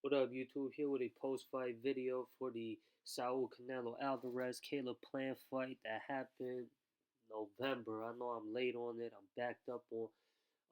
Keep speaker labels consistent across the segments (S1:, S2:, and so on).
S1: What up, YouTube? Here with a post-fight video for the Saul Canelo Alvarez Caleb Plant fight that happened November. I know I'm late on it. I'm backed up on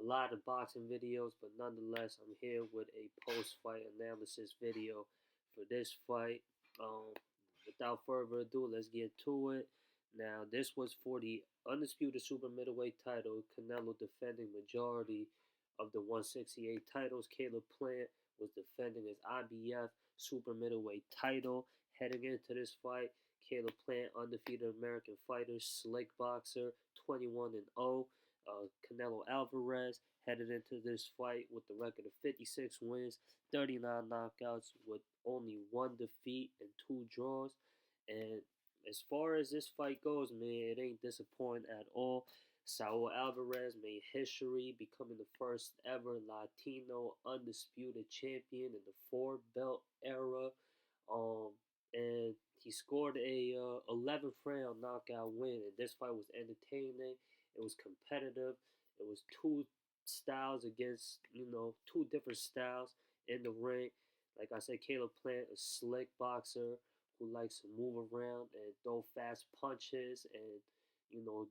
S1: a lot of boxing videos, but nonetheless, I'm here with a post-fight analysis video for this fight. Um, Without further ado, let's get to it. Now, this was for the Undisputed Super Middleweight title. Canelo defending majority of the 168 titles. Caleb Plant was defending his IBF Super Middleweight title. Heading into this fight, Caleb Plant, undefeated American fighter, slick boxer, 21 and 0. Canelo Alvarez headed into this fight with the record of 56 wins, 39 knockouts, with only one defeat and two draws. And as far as this fight goes, man, it ain't disappointing at all. Saul Alvarez made history, becoming the first ever Latino undisputed champion in the four-belt era. Um, and he scored a 11th round knockout win. And this fight was entertaining. It was competitive. It was two styles against, two different styles in the ring. Like I said, Caleb Plant, a slick boxer who likes to move around and throw fast punches and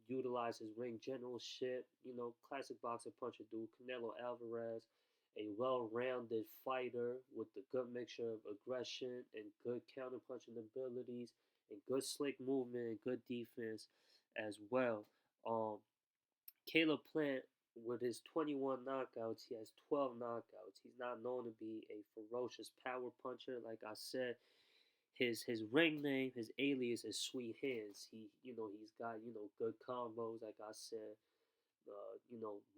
S1: utilize his ring generalship. Classic boxer puncher dude. Canelo Alvarez, a well-rounded fighter with a good mixture of aggression and good counter-punching abilities and good slick movement and good defense as well. Um, Caleb Plant, with his 21 knockouts, he has 12 knockouts. He's not known to be a ferocious power puncher. Like I said, his ring name, his alias is Sweethands. He's got good combos. Like I said,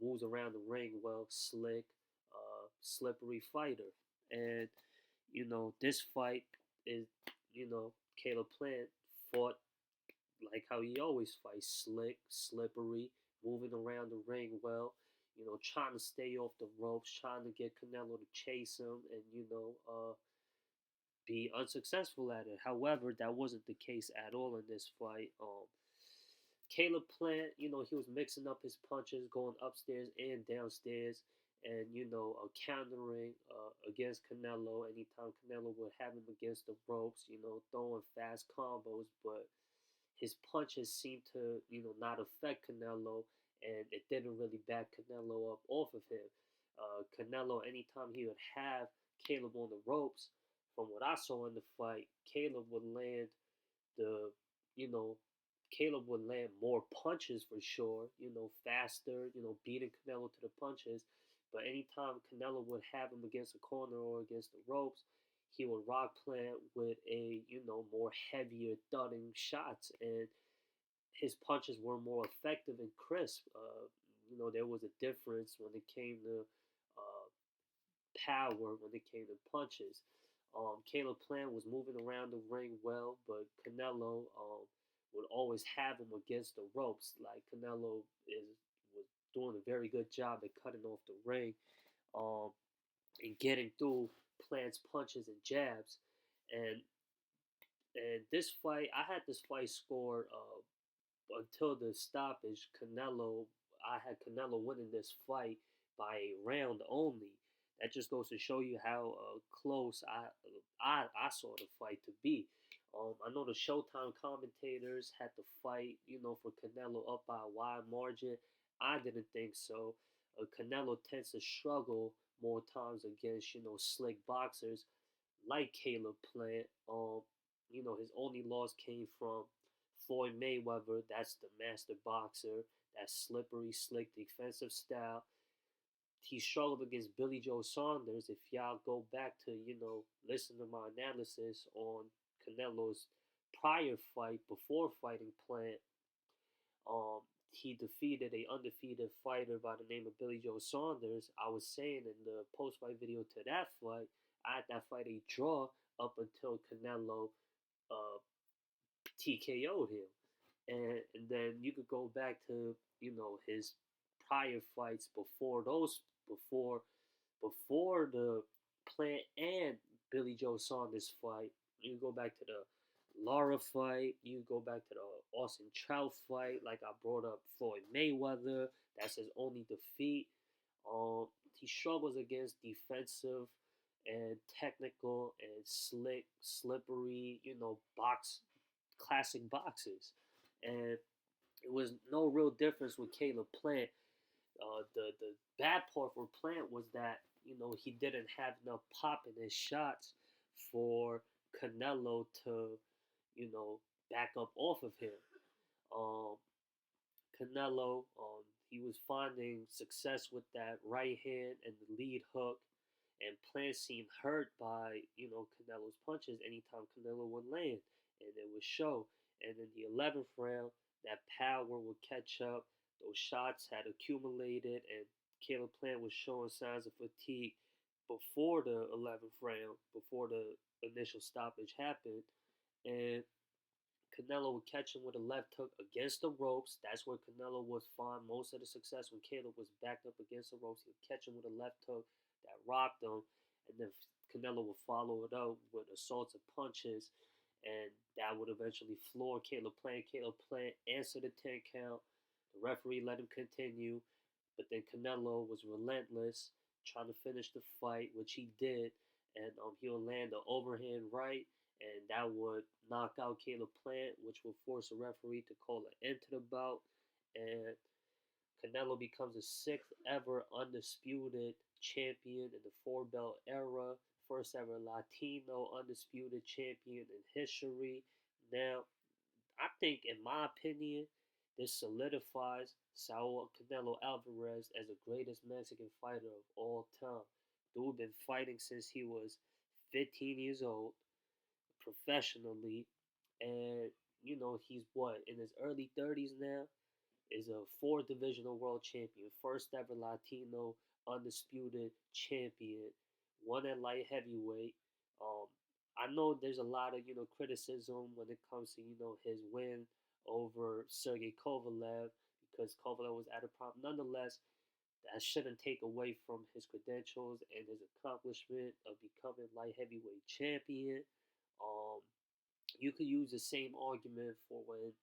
S1: moves around the ring well, slick, slippery fighter. And this fight is Caleb Plant fought like how he always fights, slick, slippery, moving around the ring well. Trying to stay off the ropes, trying to get Canelo to chase him, and be unsuccessful at it. However, that wasn't the case at all in this fight. Caleb Plant, he was mixing up his punches, going upstairs and downstairs, and countering against Canelo. Anytime Canelo would have him against the ropes, throwing fast combos, but his punches seemed to, not affect Canelo, and it didn't really back Canelo up off of him. Canelo, anytime he would have Caleb on the ropes, from what I saw in the fight, the, you know, Caleb would land more punches for sure, faster, beating Canelo to the punches. But anytime Canelo would have him against the corner or against the ropes, he would rock Plant with a, more heavier thudding shots. And his punches were more effective and crisp. There was a difference when it came to power, when it came to punches. Caleb Plant was moving around the ring well, but Canelo would always have him against the ropes. Like Canelo was doing a very good job at cutting off the ring um, and getting through Plant's punches and jabs. And this fight, I had this fight scored until the stoppage. I had Canelo winning this fight by a round only. That just goes to show you how close I saw the fight to be. I know the Showtime commentators had the fight, for Canelo up by a wide margin. I didn't think so. Canelo tends to struggle more times against, slick boxers like Caleb Plant. His only loss came from Floyd Mayweather. That's the master boxer. That slippery, slick defensive style. He struggled against Billy Joe Saunders. If y'all go back to, listen to my analysis on Canelo's prior fight before fighting Plant, he defeated a undefeated fighter by the name of Billy Joe Saunders. I was saying in the post-fight video to that fight, I had that fight a draw up until Canelo uh, TKO'd him. And then you could go back to, his prior fights before the Plant and Billy Joe Saunders fight. You go back to the Lara fight. You go back to the Austin Trout fight. Like I brought up Floyd Mayweather. That's his only defeat. He struggles against defensive and technical and slick, slippery, classic boxes. And it was no real difference with Caleb Plant. The bad part for Plant was that he didn't have enough pop in his shots for Canelo to back up off of him. Um, Canelo, he was finding success with that right hand and the lead hook, and Plant seemed hurt by Canelo's punches anytime Canelo would land, and it would show. And in the 11th round, that power would catch up. Those shots had accumulated, and Caleb Plant was showing signs of fatigue before the 11th round, before the initial stoppage happened, and Canelo would catch him with a left hook against the ropes. That's where Canelo would find most of the success when Caleb was backed up against the ropes. He would catch him with a left hook that rocked him, and then Canelo would follow it up with assaults and punches, and that would eventually floor Caleb Plant. Caleb Plant answered the 10 count. The referee let him continue, but then Canelo was relentless, trying to finish the fight, which he did, and he'll land an overhand right, and that would knock out Caleb Plant, which would force a referee to call an end to the bout. And Canelo becomes the sixth ever undisputed champion in the four belt era, first ever Latino undisputed champion in history. Now, I think, in my opinion, this solidifies Saul Canelo Alvarez as the greatest Mexican fighter of all time. Dude been fighting since he was 15 years old professionally, and he's what, in his early 30s now, is a four divisional world champion, first ever Latino undisputed champion, won at light heavyweight. Um, I know there's a lot of criticism when it comes to his win over Sergey Kovalev, because Kovalev was at a prime. Nonetheless, that shouldn't take away from his credentials and his accomplishment of becoming light heavyweight champion. Um, you could use the same argument for when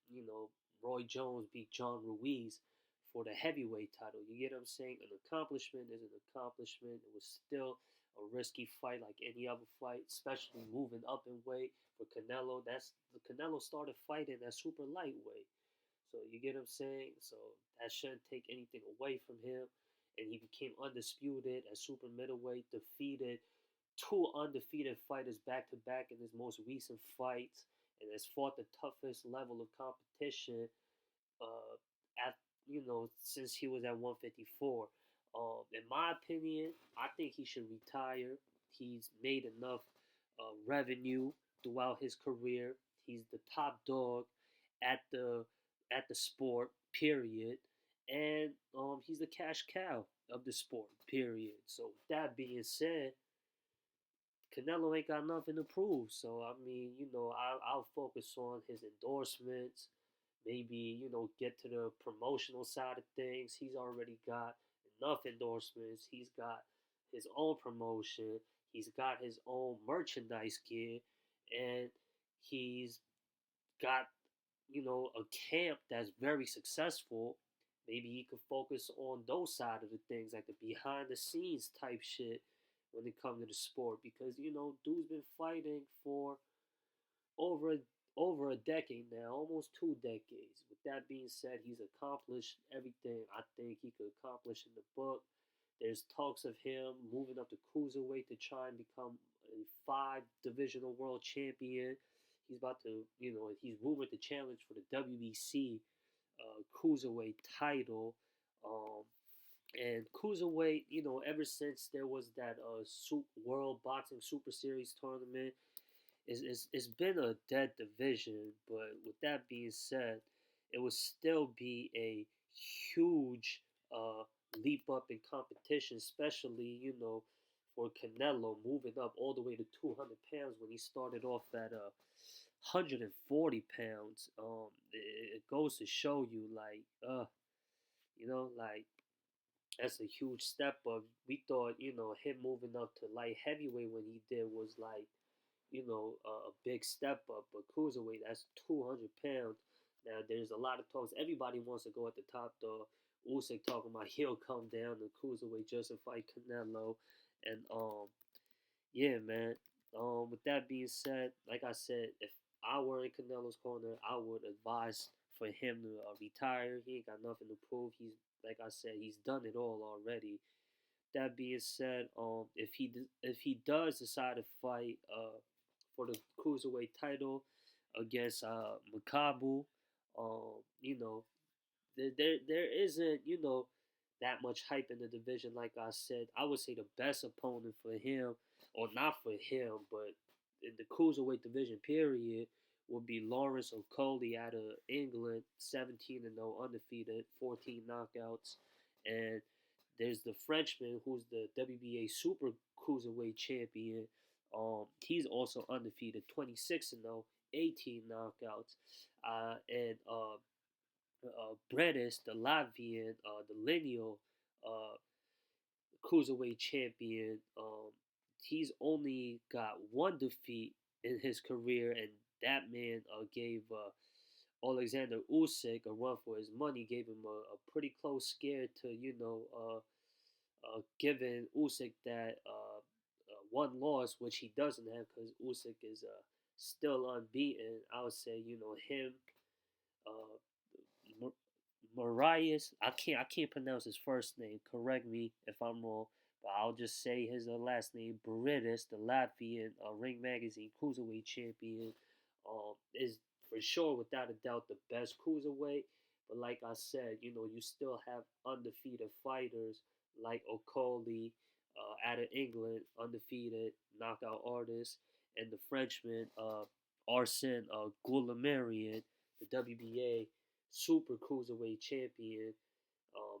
S1: Roy Jones beat John Ruiz for the heavyweight title. You get what I'm saying? An accomplishment is an accomplishment. It was still a risky fight like any other fight, especially moving up in weight for Canelo. That's the Canelo started fighting at super lightweight. So you get what I'm saying? So that shouldn't take anything away from him. And he became undisputed at super middleweight, defeated two undefeated fighters back to back in his most recent fights, and has fought the toughest level of competition at since he was at 154. In my opinion, I think he should retire. He's made enough revenue throughout his career. He's the top dog at the sport. Period. And he's the cash cow of the sport. Period. So with that being said, Canelo ain't got nothing to prove. So I mean, I'll focus on his endorsements. Maybe get to the promotional side of things. He's already got enough endorsements. He's got his own promotion. He's got his own merchandise gear, and he's got a camp that's very successful. Maybe he could focus on those side of the things, like the behind the scenes type shit when it comes to the sport, because dude's been fighting for over over a decade now, almost 2 decades. With that being said, he's accomplished everything I think he could accomplish in the book. There's talks of him moving up to cruiserweight to try and become a five divisional world champion. He's about to, he's rumored to challenge for the WBC cruiserweight title. Um, and cruiserweight, ever since there was that World Boxing Super Series tournament, it's been a dead division. But with that being said, it would still be a huge leap up in competition, especially for Canelo moving up all the way to 200 pounds when he started off at 140 pounds. It goes to show you, like, like, that's a huge step up. We thought, him moving up to light heavyweight when he did was like, a big step up. But cruiserweight, that's 200 pounds. Now, there's a lot of talks. Everybody wants to go at the top, though. Usyk talking about he'll come down to cruiserweight just to fight Canelo. And, yeah, man. With that being said, like I said, if I were in Canelo's corner, I would advise for him to retire. He ain't got nothing to prove. He's like I said, he's done it all already. That being said, if he does decide to fight for the cruiserweight title against Makabu, you know, there isn't that much hype in the division. Like I said, I would say the best opponent for him, or not for him, but in the cruiserweight division period, would be Lawrence Okolie out of England, 17-0, undefeated, 14 knockouts, and there's the Frenchman who's the WBA Super Cruiserweight champion. He's also undefeated, 26-0, 18 knockouts, and Bredis, the Latvian, the lineal uh, cruiserweight champion. He's only got one defeat in his career, and that man gave Alexander Usyk a run for his money. Gave him a pretty close scare to giving Usyk that one loss, which he doesn't have because Usyk is still unbeaten. I would say him. Uh, Marias. I can't pronounce his first name. Correct me if I'm wrong, but I'll just say his last name. Baridis, the Latvian Ring Magazine cruiserweight champion, is for sure without a doubt the best cruiserweight. But like I said, you still have undefeated fighters like Okoli, out of England, undefeated knockout artist, and the Frenchman Arsene Goulamirian, the WBA super cruiserweight champion.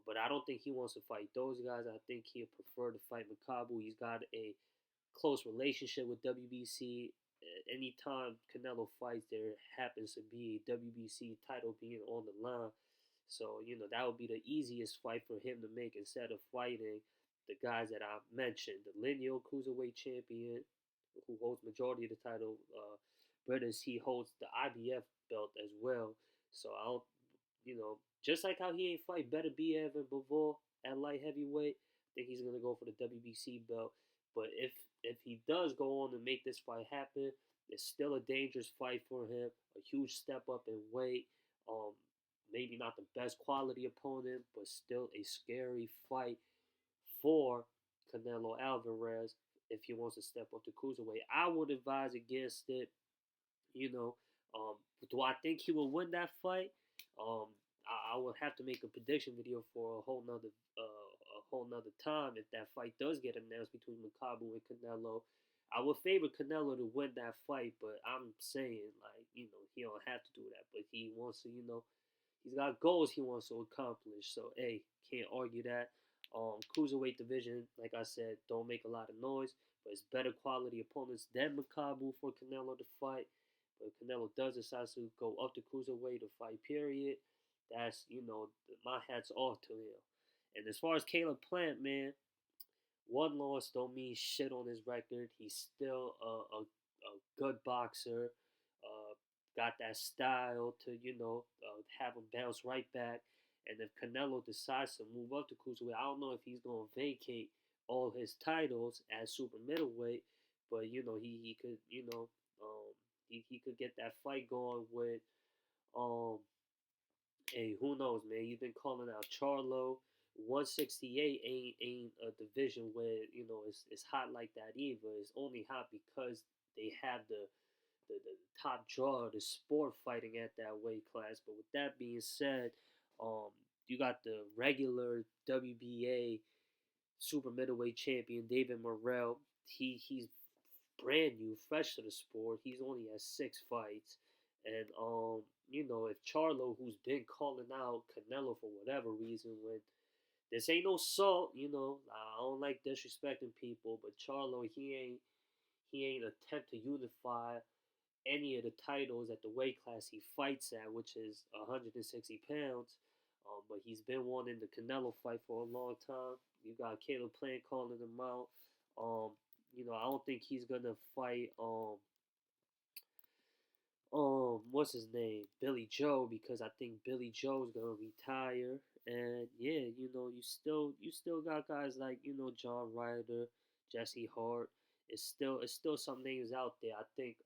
S1: But I don't think he wants to fight those guys. I think he'll prefer to fight Makabu. He's got a close relationship with WBC. Anytime Canelo fights, there happens to be a WBC title being on the line. So, that would be the easiest fight for him to make instead of fighting the guys that I mentioned. The lineal cruiserweight champion, who holds majority of the title, Brothers, he holds the IBF belt as well. So I don't, just like how he ain't fight Better Be Evan before at light heavyweight, I think he's gonna go for the WBC belt. But if he does go on to make this fight happen, it's still a dangerous fight for him. A huge step up in weight. Um, Maybe not the best quality opponent, but still a scary fight for Canelo Alvarez if he wants to step up to cruiserweight. I would advise against it. You know, do I think he will win that fight? Um, I would have to make a prediction video for a whole nother time if that fight does get announced between Makabu and Canelo. I would favor Canelo to win that fight, but I'm saying like he don't have to do that, but he wants to he's got goals he wants to accomplish. So hey, can't argue that. Cruiserweight division, like I said, don't make a lot of noise, but it's better quality opponents than Makabu for Canelo to fight. But Canelo does decide to go up to cruiserweight to fight, period, that's my hats off to him. And as far as Caleb Plant, man, one loss don't mean shit on his record. He's still a good boxer. Got that style to have him bounce right back. And if Canelo decides to move up to cruiserweight, I don't know if he's gonna vacate all his titles as super middleweight, but he could he could get that fight going with um hey, who knows, man? You've been calling out Charlo. 168 ain't a division where it's hot like that either. It's only hot because they have the top draw of the sport fighting at that weight class. But with that being said, you got the regular WBA super middleweight champion David Morrell. He's brand new, fresh to the sport. He's only had 6 fights, and if Charlo, who's been calling out Canelo for whatever reason, when this ain't no salt, I don't like disrespecting people, but Charlo, he ain't attempt to unify any of the titles at the weight class he fights at, which is 160 pounds. But he's been wanting the Canelo fight for a long time. You got Caleb Plant calling him out. Um, I don't think he's gonna fight what's his name, Billy Joe, because I think Billy Joe's gonna retire. And yeah, you still got guys like John Ryder, Jesse Hart, it's still some names out there. I think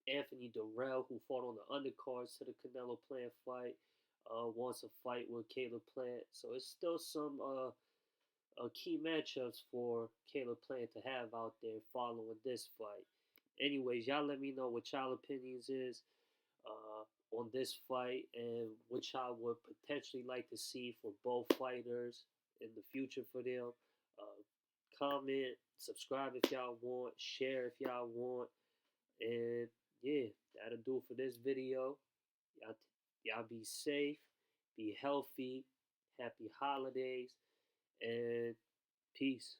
S1: Anthony Durrell, who fought on the undercards to the Canelo Plant fight, wants a fight with Caleb Plant. So it's still some key matchups for Caleb Plant to have out there following this fight. Anyways, y'all let me know what y'all opinions is on this fight and what y'all would potentially like to see for both fighters in the future for them. Uh, Comment, subscribe if y'all want, share if y'all want, and yeah, that'll do it for this video. Y'all be safe, be healthy, happy holidays, and peace.